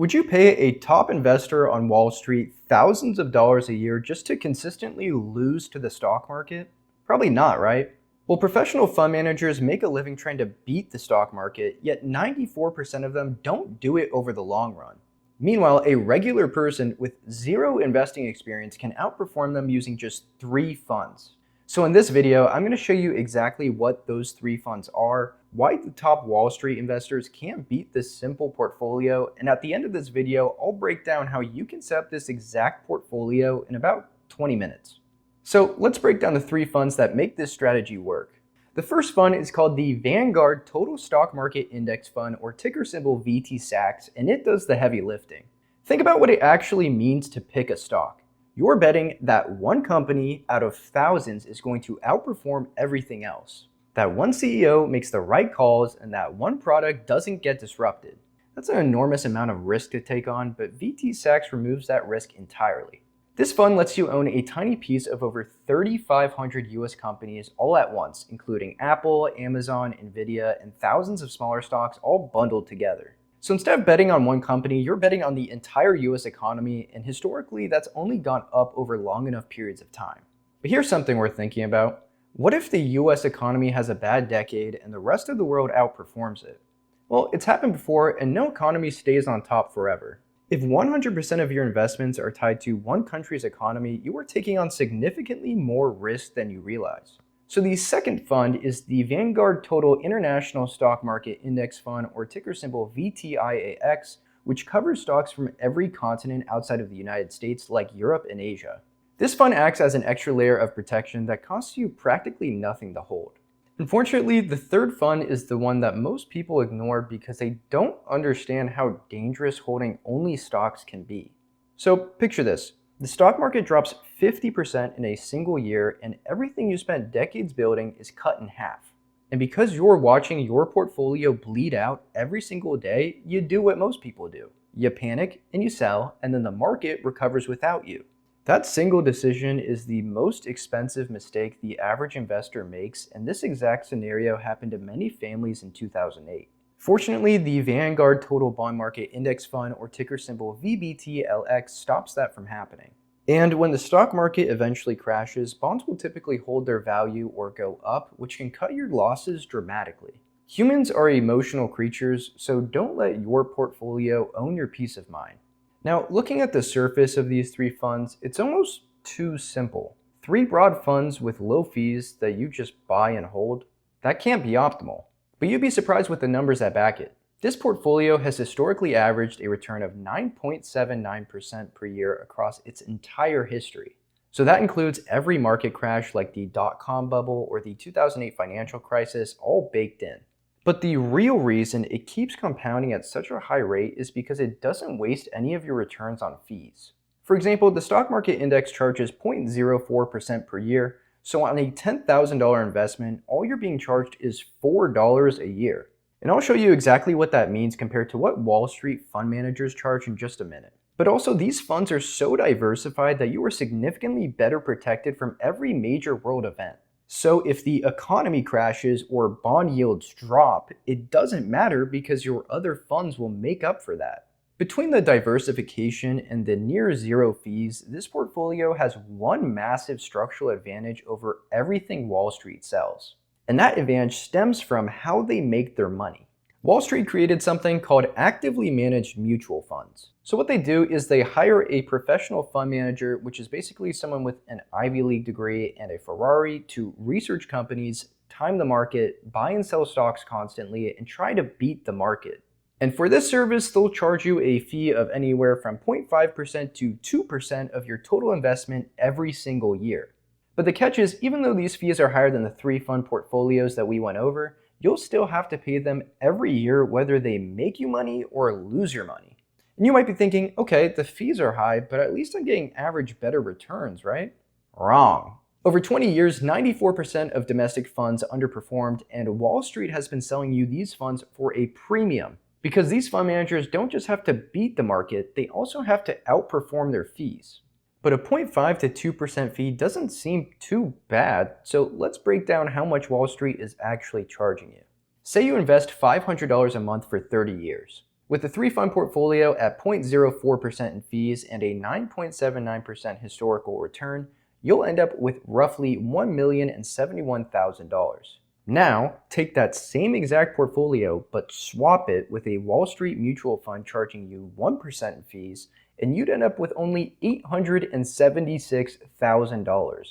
Would you pay a top investor on Wall Street thousands of dollars a year just to consistently lose to the stock market? Probably not, right? Well, professional fund managers make a living trying to beat the stock market, yet 94% of them don't do it over the long run. Meanwhile, a regular person with zero investing experience can outperform them using just 3 funds. So in this video, I'm going to show you exactly what those 3 funds are, why the top Wall Street investors can't beat this simple portfolio, and at the end of this video, I'll break down how you can set up this exact portfolio in about 20 minutes. So let's break down the 3 funds that make this strategy work. The first fund is called the Vanguard Total Stock Market Index Fund, or ticker symbol VTSAX, and it does the heavy lifting. Think about what it actually means to pick a stock. You're betting that one company out of thousands is going to outperform everything else. That one CEO makes the right calls and that one product doesn't get disrupted. That's an enormous amount of risk to take on, but VTSAX removes that risk entirely. This fund lets you own a tiny piece of over 3,500 US companies all at once, including Apple, Amazon, Nvidia, and thousands of smaller stocks all bundled together. So instead of betting on one company, you're betting on the entire US economy, and historically that's only gone up over long enough periods of time. But here's something worth thinking about. What if the US economy has a bad decade and the rest of the world outperforms it? Well, it's happened before, and no economy stays on top forever. If 100% of your investments are tied to one country's economy, you are taking on significantly more risk than you realize. So the second fund is the Vanguard Total International Stock Market Index Fund, or ticker symbol VTIAX, which covers stocks from every continent outside of the United States, like Europe and Asia. This fund acts as an extra layer of protection that costs you practically nothing to hold. Unfortunately, the third fund is the one that most people ignore because they don't understand how dangerous holding only stocks can be. So picture this. The stock market drops 50% in a single year, and everything you spent decades building is cut in half. And because you're watching your portfolio bleed out every single day, you do what most people do. You panic and you sell, and then the market recovers without you. That single decision is the most expensive mistake the average investor makes, and this exact scenario happened to many families in 2008. Fortunately, the Vanguard Total Bond Market Index Fund, or ticker symbol VBTLX, stops that from happening. And when the stock market eventually crashes, bonds will typically hold their value or go up, which can cut your losses dramatically. Humans are emotional creatures, so don't let your portfolio own your peace of mind. Now, looking at the surface of these 3 funds, it's almost too simple. 3 broad funds with low fees that you just buy and hold? That can't be optimal. But you'd be surprised with the numbers that back it. This portfolio has historically averaged a return of 9.79% per year across its entire history. So that includes every market crash like the dot-com bubble or the 2008 financial crisis, all baked in. But the real reason it keeps compounding at such a high rate is because it doesn't waste any of your returns on fees. For example, the stock market index charges 0.04% per year, so on a $10,000 investment, all you're being charged is $4 a year. And I'll show you exactly what that means compared to what Wall Street fund managers charge in just a minute. But also, these funds are so diversified that you are significantly better protected from every major world event. So if the economy crashes or bond yields drop, it doesn't matter because your other funds will make up for that. Between the diversification and the near zero fees, this portfolio has one massive structural advantage over everything Wall Street sells. And that advantage stems from how they make their money. Wall Street created something called actively managed mutual funds. So what they do is they hire a professional fund manager, which is basically someone with an Ivy League degree and a Ferrari, to research companies, time the market, buy and sell stocks constantly, and try to beat the market. And for this service, they'll charge you a fee of anywhere from 0.5% to 2% of your total investment every single year. But the catch is, even though these fees are higher than the 3 fund portfolios that we went over, you'll still have to pay them every year whether they make you money or lose your money. And you might be thinking, okay, the fees are high, but at least I'm getting average better returns, right? Wrong. Over 20 years, 94% of domestic funds underperformed, and Wall Street has been selling you these funds for a premium. Because these fund managers don't just have to beat the market, they also have to outperform their fees. But a 0.5 to 2% fee doesn't seem too bad, so let's break down how much Wall Street is actually charging you. Say you invest $500 a month for 30 years. With a 3-fund portfolio at 0.04% in fees and a 9.79% historical return, you'll end up with roughly $1,071,000. Now, take that same exact portfolio, but swap it with a Wall Street mutual fund charging you 1% in fees, and you'd end up with only $876,000.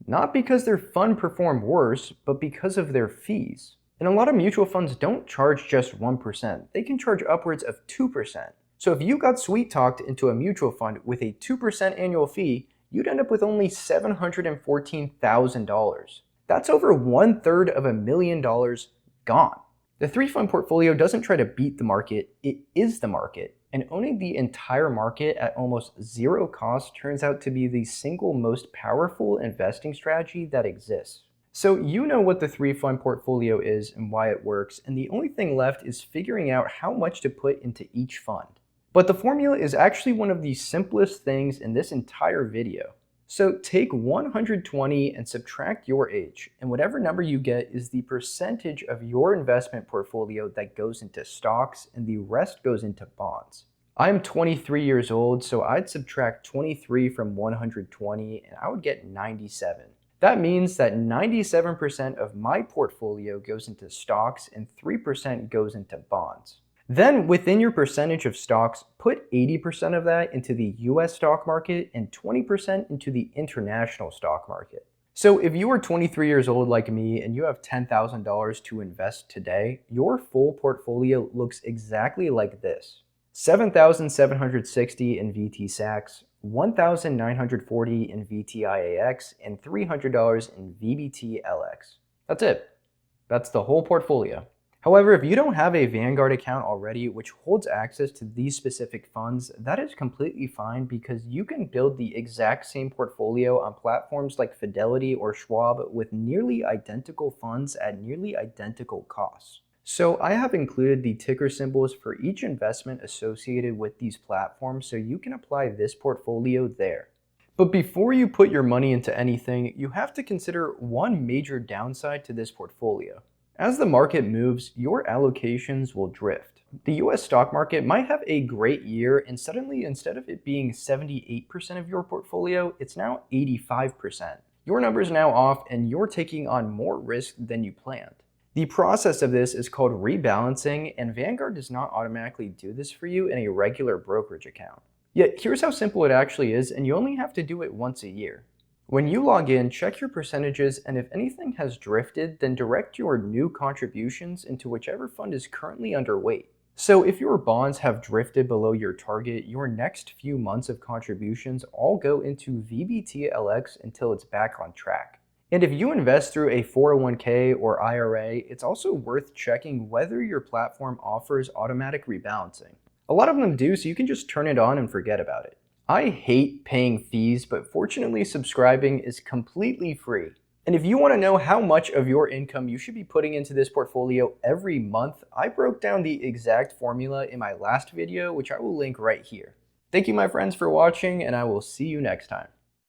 Not because their fund performed worse, but because of their fees. And a lot of mutual funds don't charge just 1%, they can charge upwards of 2%. So if you got sweet talked into a mutual fund with a 2% annual fee, you'd end up with only $714,000. That's over $1/3 of $1 million gone. The 3-fund portfolio doesn't try to beat the market, it is the market. And owning the entire market at almost zero cost turns out to be the single most powerful investing strategy that exists. So you know what the 3-fund portfolio is and why it works, and the only thing left is figuring out how much to put into each fund. But the formula is actually one of the simplest things in this entire video. So take 120 and subtract your age, and whatever number you get is the percentage of your investment portfolio that goes into stocks and the rest goes into bonds. I'm 23 years old, so I'd subtract 23 from 120 and I would get 97. That means that 97% of my portfolio goes into stocks and 3% goes into bonds. Then within your percentage of stocks, put 80% of that into the US stock market and 20% into the international stock market. So if you are 23 years old like me and you have $10,000 to invest today, your full portfolio looks exactly like this. $7,760 in VTSAX, $1,940 in VTIAX, and $300 in VBTLX. That's it. That's the whole portfolio. However, if you don't have a Vanguard account already which holds access to these specific funds, that is completely fine because you can build the exact same portfolio on platforms like Fidelity or Schwab with nearly identical funds at nearly identical costs. So I have included the ticker symbols for each investment associated with these platforms so you can apply this portfolio there. But before you put your money into anything, you have to consider one major downside to this portfolio. As the market moves, your allocations will drift. The US stock market might have a great year and suddenly instead of it being 78% of your portfolio, it's now 85%. Your number is now off and you're taking on more risk than you planned. The process of this is called rebalancing, and Vanguard does not automatically do this for you in a regular brokerage account. Yet here's how simple it actually is, and you only have to do it once a year. When you log in, check your percentages, and if anything has drifted, then direct your new contributions into whichever fund is currently underweight. So if your bonds have drifted below your target, your next few months of contributions all go into VBTLX until it's back on track. And if you invest through a 401k or IRA, it's also worth checking whether your platform offers automatic rebalancing. A lot of them do, so you can just turn it on and forget about it. I hate paying fees, but fortunately subscribing is completely free. And if you want to know how much of your income you should be putting into this portfolio every month, I broke down the exact formula in my last video, which I will link right here. Thank you, my friends, for watching, and I will see you next time.